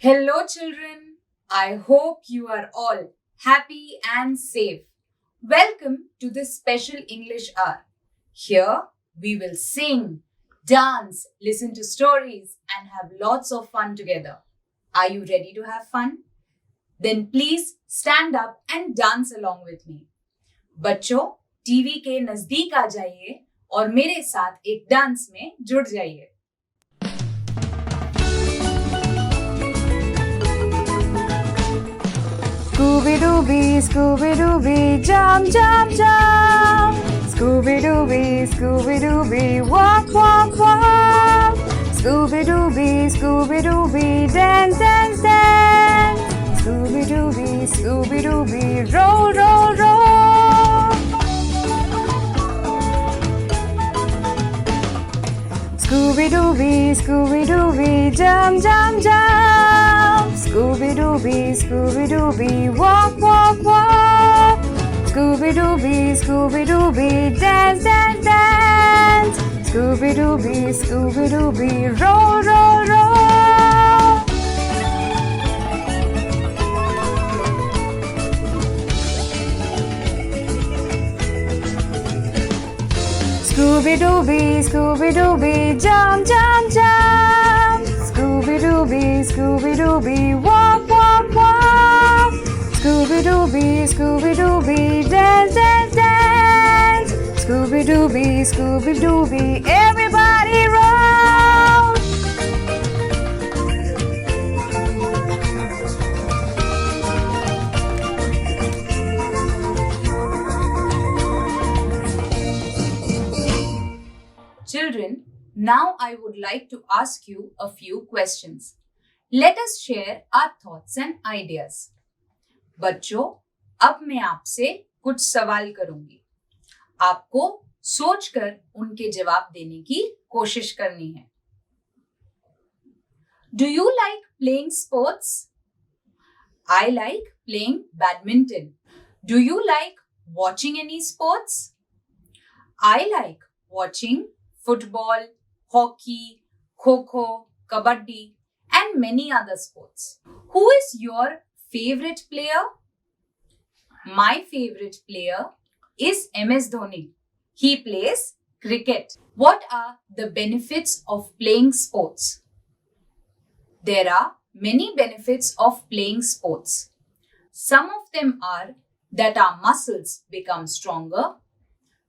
Hello, children. I hope you are all happy and safe. Welcome to this special English hour. Here we will sing, dance, listen to stories, and have lots of fun together. Are you ready to have fun? Then please stand up and dance along with me. बच्चों, TV के नजदीक आ जाइए और मेरे साथ एक dance में जुड़ जाइए. Scooby-Dooby, Scooby-Dooby, jump, jump, jump. Scooby-Dooby, Scooby-Dooby, walk, walk, walk. Scooby-Dooby, Scooby-Dooby, dance, dance, dance. Scooby-Dooby, Scooby-Dooby, roll, roll, roll. Scooby-Dooby, Scooby-Dooby, jump, jump, jump. Scooby-Dooby, Scooby-Dooby, walk, walk, walk. Scooby-Dooby, Scooby-Dooby, dance, dance, dance. Scooby-Dooby, Scooby-Dooby, roll, roll, roll. Scooby-Dooby, Scooby-Dooby, jump, jump, jump. Scooby-Dooby, Scooby-Dooby, walk, walk, walk. Scooby-Dooby, Scooby-Dooby, dance, dance, dance. Scooby-Dooby, Scooby-Dooby, everybody roll. Children, now I would like to ask you a few questions. Let us share our thoughts and ideas. बच्चों, अब मैं आपसे कुछ सवाल करूंगी. आपको सोचकर उनके जवाब देने की कोशिश करनी है. Do you like playing sports? I like playing badminton. Do you like watching any sports? I like watching football, hockey, kho-kho, kabaddi, and many other sports. Who is your favorite player? My favorite player is MS Dhoni. He plays cricket. What are the benefits of playing sports? There are many benefits of playing sports. Some of them are that our muscles become stronger,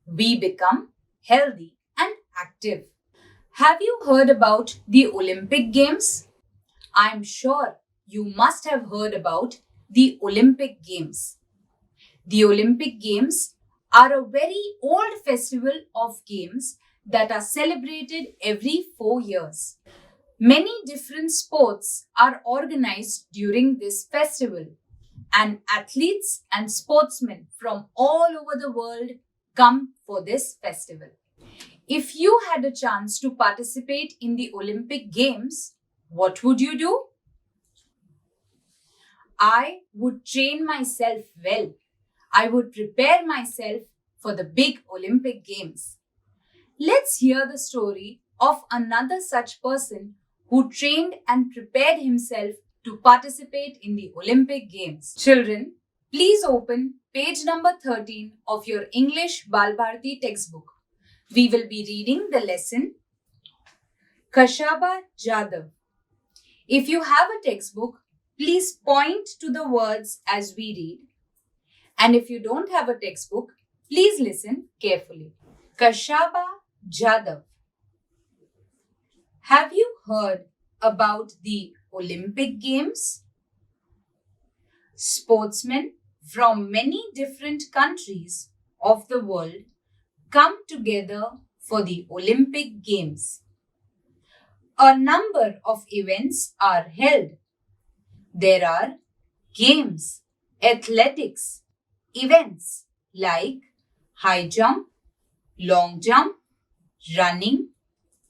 we become healthy and active. Have you heard about the Olympic Games? I'm sure you must have heard about the Olympic Games. The Olympic Games are a very old festival of games that are celebrated every 4 years. Many different sports are organized during this festival, and athletes and sportsmen from all over the world come for this festival. If you had a chance to participate in the Olympic Games, what would you do? I would train myself well. I would prepare myself for the big Olympic Games. Let's hear the story of another such person who trained and prepared himself to participate in the Olympic Games. Children, please open page number 13 of your English Balbharati textbook. We will be reading the lesson Khashaba Jadhav. If you have a textbook, please point to the words as we read. And if you don't have a textbook, please listen carefully. Khashaba Jadhav. Have you heard about the Olympic Games? Sportsmen from many different countries of the world come together for the Olympic Games. A number of events are held. There are games, athletics, events like high jump, long jump, running,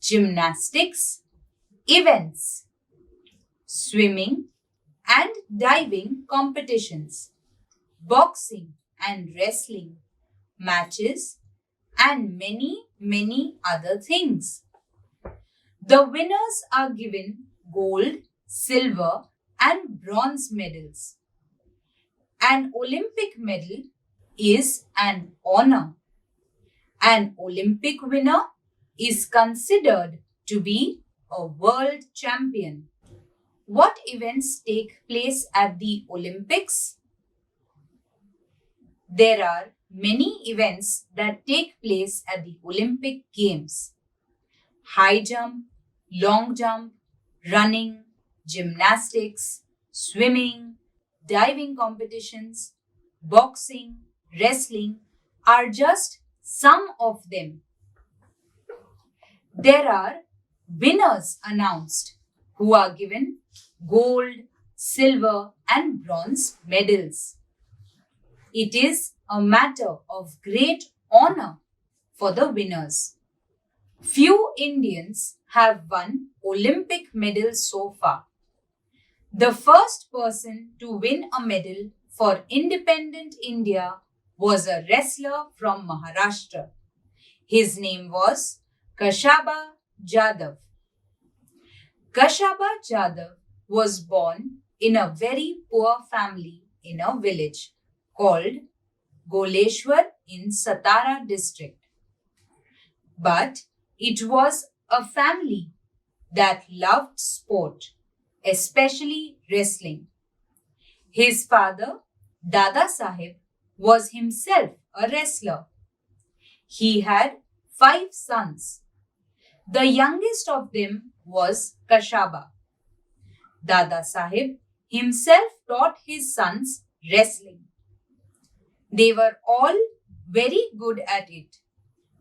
gymnastics, events, swimming and diving competitions, boxing and wrestling, matches, and many other things. The winners are given gold, silver, and bronze medals. An Olympic medal is an honor. An Olympic winner is considered to be a world champion. What events take place at the Olympics? There are many events that take place at the Olympic Games. High jump, long jump, running, gymnastics, swimming, diving competitions, boxing, wrestling are just some of them. There are winners announced who are given gold, silver, and bronze medals. It is a matter of great honor for the winners. Few Indians have won Olympic medals so far. The first person to win a medal for independent India was a wrestler from Maharashtra. His name was Kashaba Jadhav. Kashaba Jadhav was born in a very poor family in a village called Goleshwar in Satara district. But it was a family that loved sport, especially wrestling. His father, Dada Sahib, was himself a wrestler. He had 5 sons. The youngest of them was Kashaba. Dada Sahib himself taught his sons wrestling. They were all very good at it,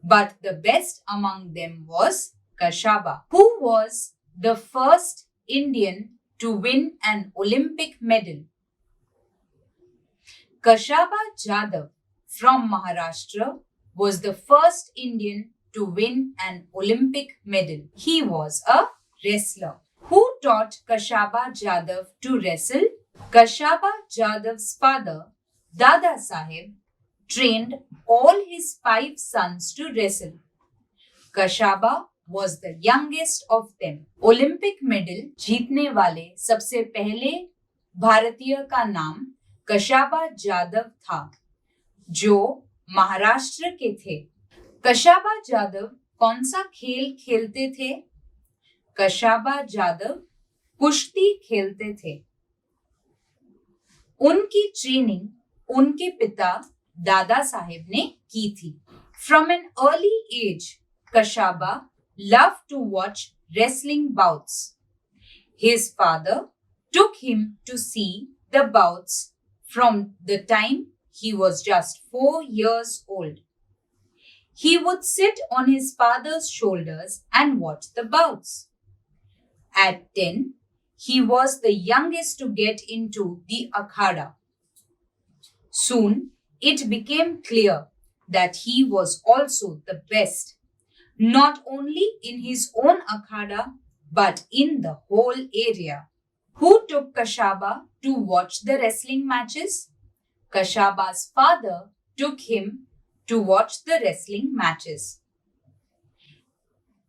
but the best among them was Kashaba, who was the first Indian to win an Olympic medal. Kashaba Jadhav from Maharashtra was the first Indian to win an Olympic medal. He was a wrestler. Who taught Kashaba Jadhav to wrestle? Kashaba Jadhav's father, Dada Sahib, trained all his 5 sons to wrestle. Kashaba was the youngest of them. Olympic medal जीतने वाले सबसे पहले भारतीय का नाम कशाबा जाधव था, जो महाराष्ट्र के थे। कशाबा जाधव कौन सा खेल खेलते थे? कशाबा जाधव कुश्ती खेलते थे। उनकी ट्रेनिंग उनके पिता दादा साहेब ने की थी। From an early age, Kashaba loved to watch wrestling bouts. His father took him to see the bouts from the time he was just 4 years old. He would sit on his father's shoulders and watch the bouts. At 10, he was the youngest to get into the akhada. Soon, it became clear that he was also the best, not only in his own akhada, but in the whole area. Who took Kashaba to watch the wrestling matches? Kashaba's father took him to watch the wrestling matches.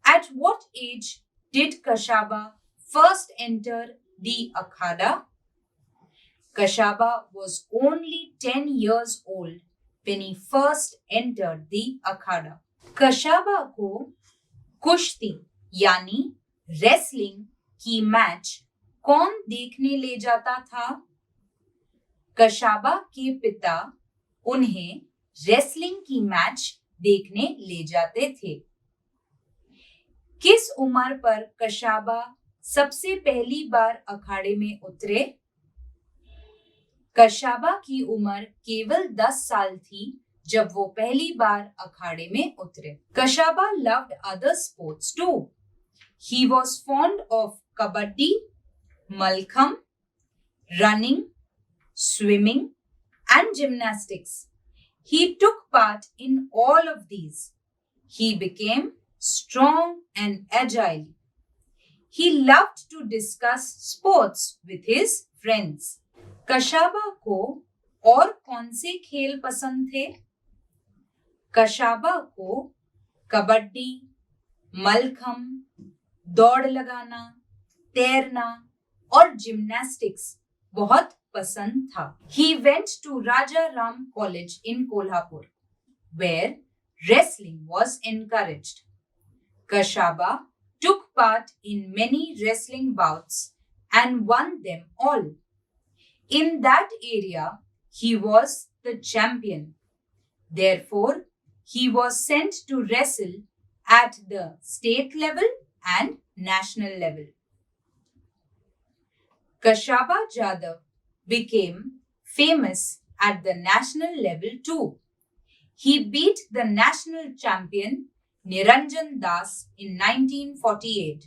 At what age did Kashaba first enter the akhada? Kashaba was only 10 years old when he first entered the akhada. Kashaba को कुश्ती यानी wrestling की match कौन देखने ले जाता था? कशाबा के पिता उन्हें रेसलिंग की मैच देखने ले जाते थे। किस उम्र पर कशाबा सबसे पहली बार अखाड़े में उतरे? कशाबा की उम्र केवल 10 साल थी जब वो पहली बार अखाड़े में उतरे। Kashaba loved other sports too. He was fond of kabaddi, malkham, running, swimming, and gymnastics. He took part in all of these. He became strong and agile. He loved to discuss sports with his friends. Kashaba को और कौन से खेल पसंद थे? कशाबा को कबड्डी, मलखम, दौड़ लगाना, तैरना और जिम्नास्टिक्स बहुत पसंद था. He went to Raja Ram College in Kolhapur, where wrestling was encouraged. Kashaba took part in many wrestling bouts and won them all. In that area, he was the champion. Therefore, he was sent to wrestle at the state level and national level. Kashaba Jadhav became famous at the national level too. He beat the national champion Niranjan Das in 1948.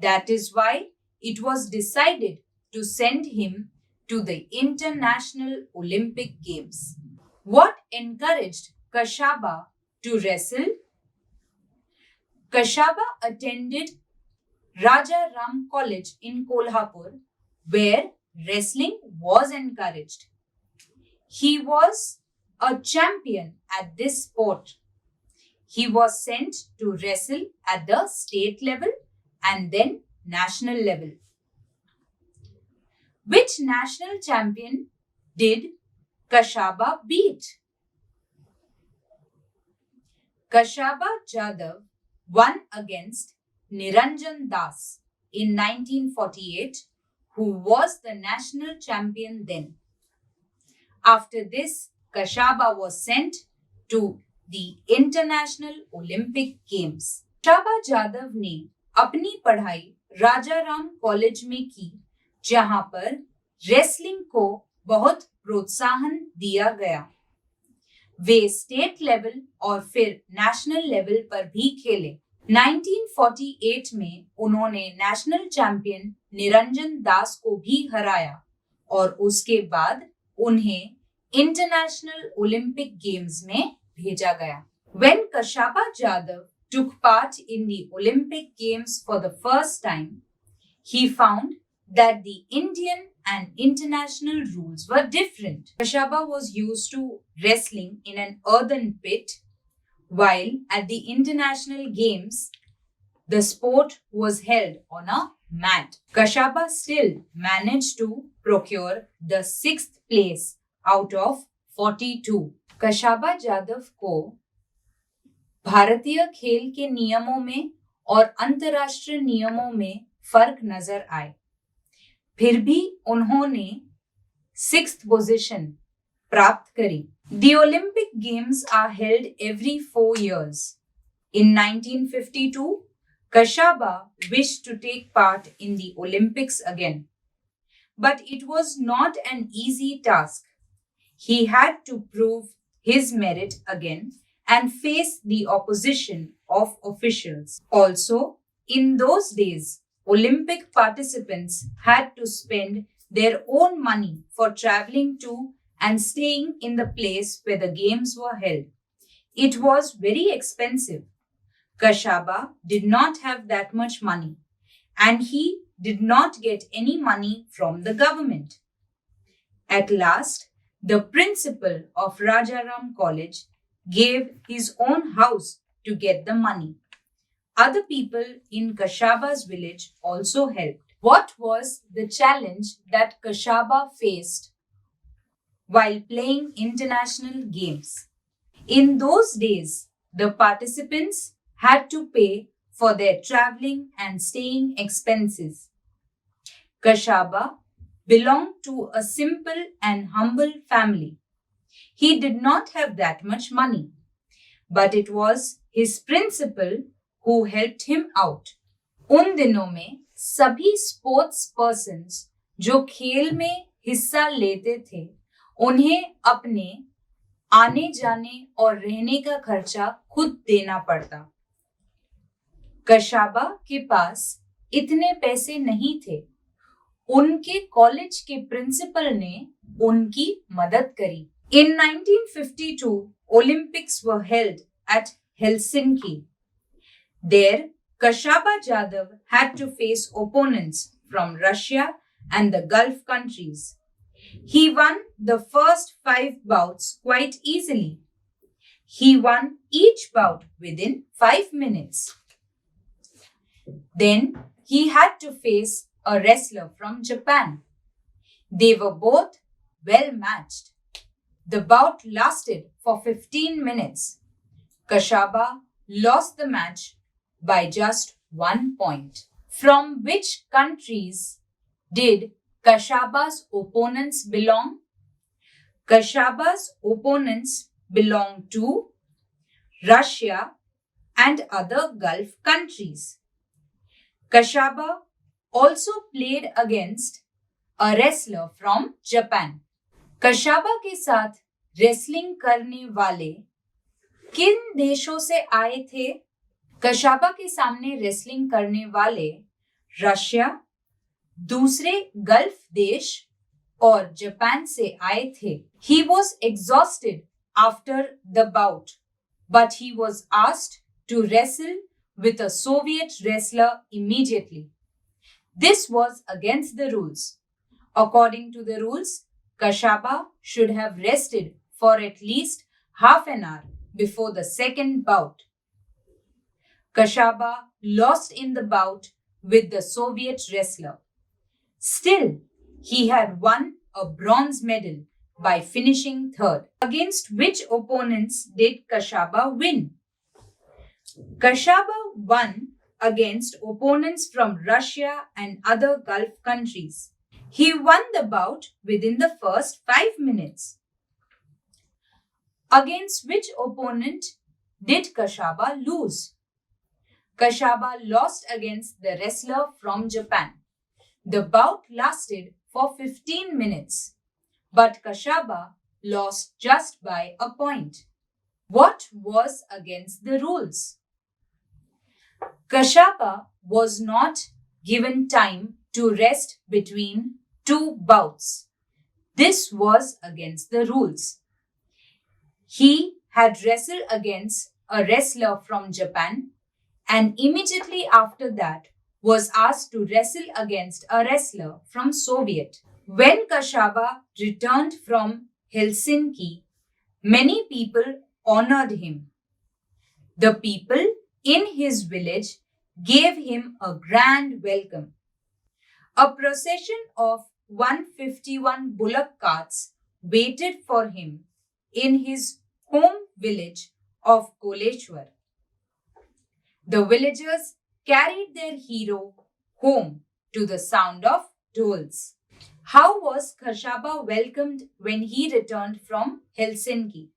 That is why it was decided to send him to the International Olympic Games. What encouraged Kashaba to wrestle? Kashaba attended Raja Ram College in Kolhapur, where wrestling was encouraged. He was a champion at this sport. He was sent to wrestle at the state level and then national level. Which national champion did Kashaba beat? Kashaba Jadhav won against Niranjan Das in 1948, who was the national champion then. After this, Kashaba was sent to the International Olympic Games. Kashaba Jadhav ने अपनी पढ़ाई राजा Ram college में की, जहां पर wrestling को बहुत प्रोत्साहन दिया गया. वे स्टेट लेवल और फिर नेशनल लेवल पर भी खेले. 1948 में उन्होंने नेशनल चैंपियन निरंजन दास को भी हराया और उसके बाद उन्हें इंटरनेशनल ओलंपिक गेम्स में भेजा गया. When Kashaba Jadhav took part in the Olympic Games for the first time, he found that the Indian and international rules were different. Kashaba was used to wrestling in an earthen pit, while at the international games, the sport was held on a mat. Kashaba still managed to procure the 6th place out of 42. Kashaba Jadhav को भारतीय खेल के नियमों में और अंतर्राष्ट्रीय नियमों में फर्क नजर आए, फिर भी उन्होंने 6th पोजीशन प्राप्त करी. The Olympic Games are held every 4 years. In 1952, Kashaba wished to take part in the Olympics again. But it was not an easy task. He had to prove his merit again and face the opposition of officials. Also, in those days, Olympic participants had to spend their own money for traveling to and staying in the place where the games were held. It was very expensive. Kashaba did not have that much money, and he did not get any money from the government. At last, the principal of Rajaram College gave his own house to get the money. Other people in Kashaba's village also helped. What was the challenge that Kashaba faced while playing international games? In those days, the participants had to pay for their traveling and staying expenses. Kashaba belonged to a simple and humble family. He did not have that much money, but it was his principal who helped him out. उन दिनों में सभी sports persons जो खेल में हिस्सा लेते थे, उन्हें अपने आने जाने और रहने का खर्चा खुद देना पड़ता। कशाबा के पास इतने पैसे नहीं थे। उनके कॉलेज के प्रिंसिपल ने उनकी मदद करी। In 1952, Olympics were held at Helsinki. There, Kashaba Jadhav had to face opponents from Russia and the Gulf countries. He won the first 5 bouts quite easily. He won each bout within 5 minutes. Then he had to face a wrestler from Japan. They were both well matched. The bout lasted for 15 minutes. Kashaba lost the match by just 1 point. From which countries did Kashaba's opponents belong? Kashaba's opponents belonged to Russia and other Gulf countries. Kashaba also played against a wrestler from Japan. कशाबा के साथ wrestling करने वाले किन देशों से आए थे? कशाबा के सामने रेसलिंग करने वाले रशिया, दूसरे गल्फ देश और जापान से आए थे। He was exhausted after the bout, but he was asked to wrestle with a Soviet wrestler immediately. This was against the rules. According to the rules, Kashaba should have rested for at least half an hour before the second bout. Kashaba lost in the bout with the Soviet wrestler. Still, he had won a bronze medal by finishing third. Against which opponents did Kashaba win? Kashaba won against opponents from Russia and other Gulf countries. He won the bout within the first 5 minutes. Against which opponent did Kashaba lose? Kashaba lost against the wrestler from Japan. The bout lasted for 15 minutes, but Kashaba lost just by a point. What was against the rules? Kashaba was not given time to rest between 2 bouts. This was against the rules. He had wrestled against a wrestler from Japan and immediately after that was asked to wrestle against a wrestler from Soviet. When Kashaba returned from Helsinki, many people honored him. The people in his village gave him a grand welcome. A procession of 151 bullock carts waited for him in his home village of Koleshwar. The villagers carried their hero home to the sound of dhols. How was Kashaba welcomed when he returned from Helsinki?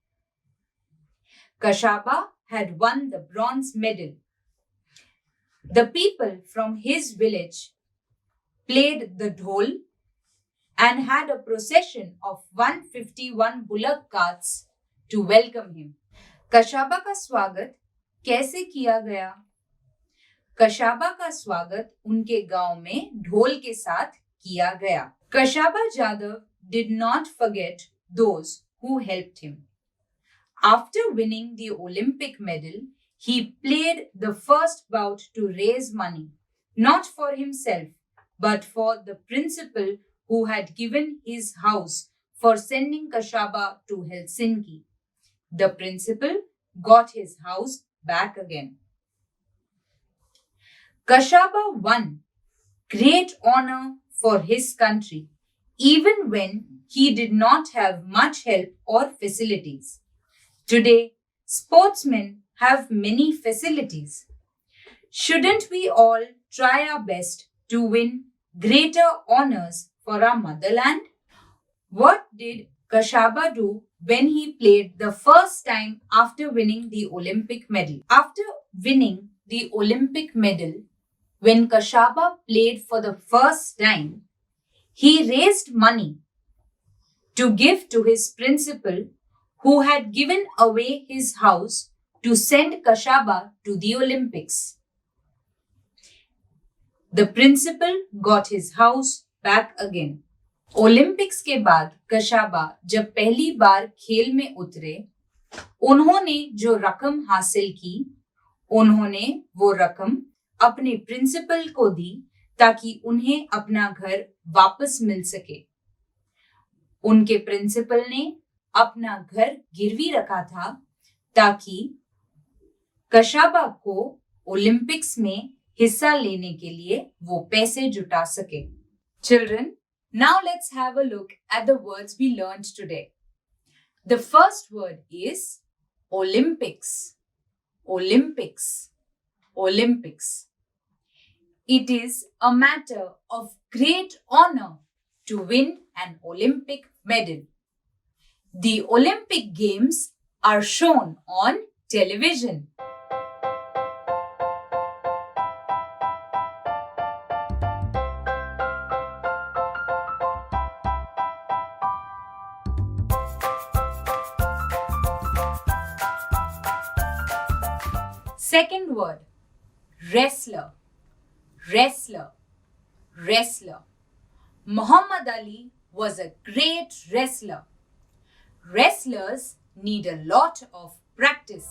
Kashaba had won the bronze medal. The people from his village played the dhol and had a procession of 151 bullock carts to welcome him. कशाबा का स्वागत कैसे किया गया? कशाबा का स्वागत उनके गांव में ढोल के साथ किया गया. Kashaba Jadhav did not forget those who helped him. After winning the Olympic medal, he played the first bout to raise money, not for himself, but for the principal who had given his house for sending Kashaba to Helsinki. The principal got his house back again. Kashaba won great honor for his country, even when he did not have much help or facilities. Today, sportsmen have many facilities. Shouldn't we all try our best to win greater honors for our motherland? What did Kashaba do when he played the first time after winning the Olympic medal? After winning the Olympic medal, when Kashaba played for the first time, he raised money to give to his principal who had given away his house to send Kashaba to the Olympics. The principal got his house back again. Olympics के बाद कशाबा जब पहली बार खेल में उतरे, उन्होंने जो रकम हासिल की, उन्होंने वो रकम अपने प्रिंसिपल को दी ताकि उन्हें अपना घर वापस मिल सके। उनके प्रिंसिपल ने अपना घर गिरवी रखा था ताकि कशाबा को ओलंपिक्स में हिस्सा लेने के लिए वो पैसे जुटा सके। Children, now let's have a look at the words we learned today. The first word is Olympics. Olympics. Olympics. It is a matter of great honor to win an Olympic medal. The Olympic Games are shown on television. Second word, wrestler. Wrestler. Wrestler. Muhammad Ali was a great wrestler. Wrestlers need a lot of practice.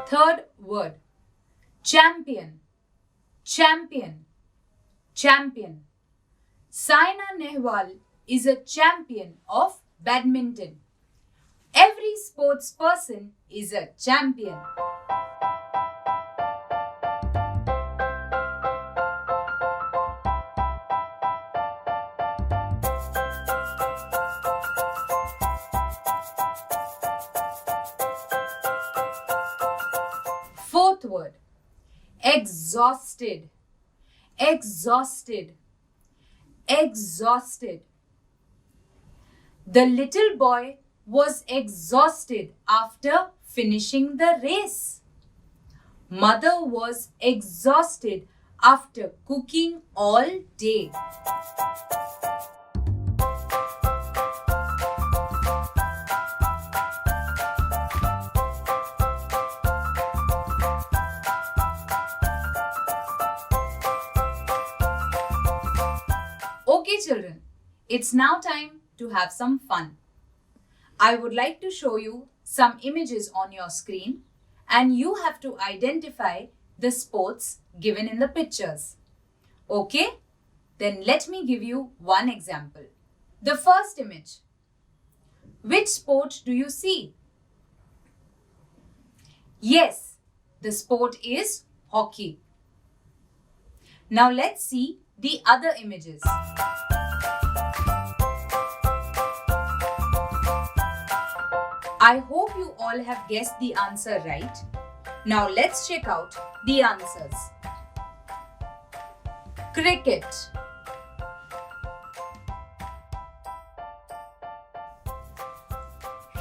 Third word, champion. Champion. Champion. Saina Nehwal is a champion of badminton. Every sports person is a champion. Fourth word, exhausted. Exhausted. Exhausted. The little boy was exhausted after finishing the race. Mother was exhausted after cooking all day. Okay, children, it's now time to have some fun. I would like to show you some images on your screen and you have to identify the sports given in the pictures. Okay? Then let me give you one example. The first image. Which sport do you see? Yes, the sport is hockey. Now let's see the other images. I hope you all have guessed the answer right. Now let's check out the answers. Cricket.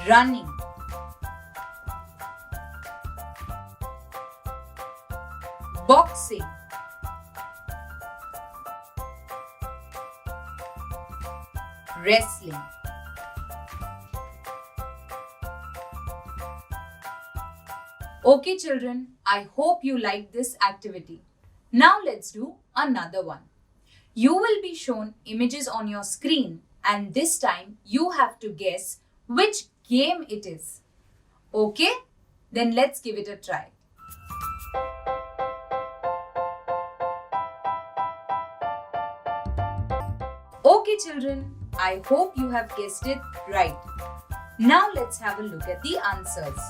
Running. Boxing. Wrestling. Okay, children, I hope you liked this activity. Now let's do another one. You will be shown images on your screen and this time you have to guess which game it is. Okay? Then let's give it a try. Okay, children, I hope you have guessed it right. Now let's have a look at the answers.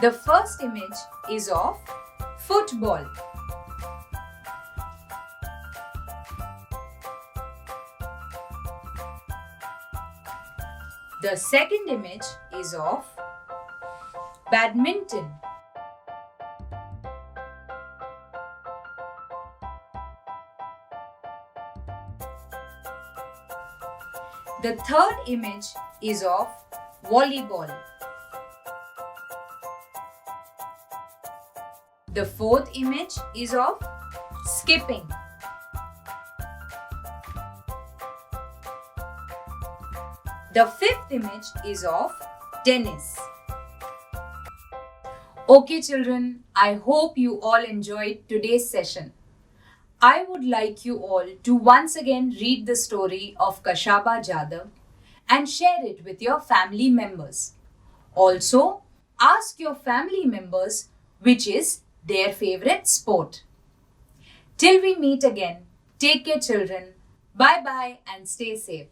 The first image is of football. The second image is of badminton. The third image is of volleyball. The fourth image is of skipping. The fifth image is of tennis. Okay, children, I hope you all enjoyed today's session. I would like you all to once again read the story of Kashaba Jadhav and share it with your family members. Also, ask your family members which is their favorite sport. Till we meet again, take care, children. Bye bye and stay safe.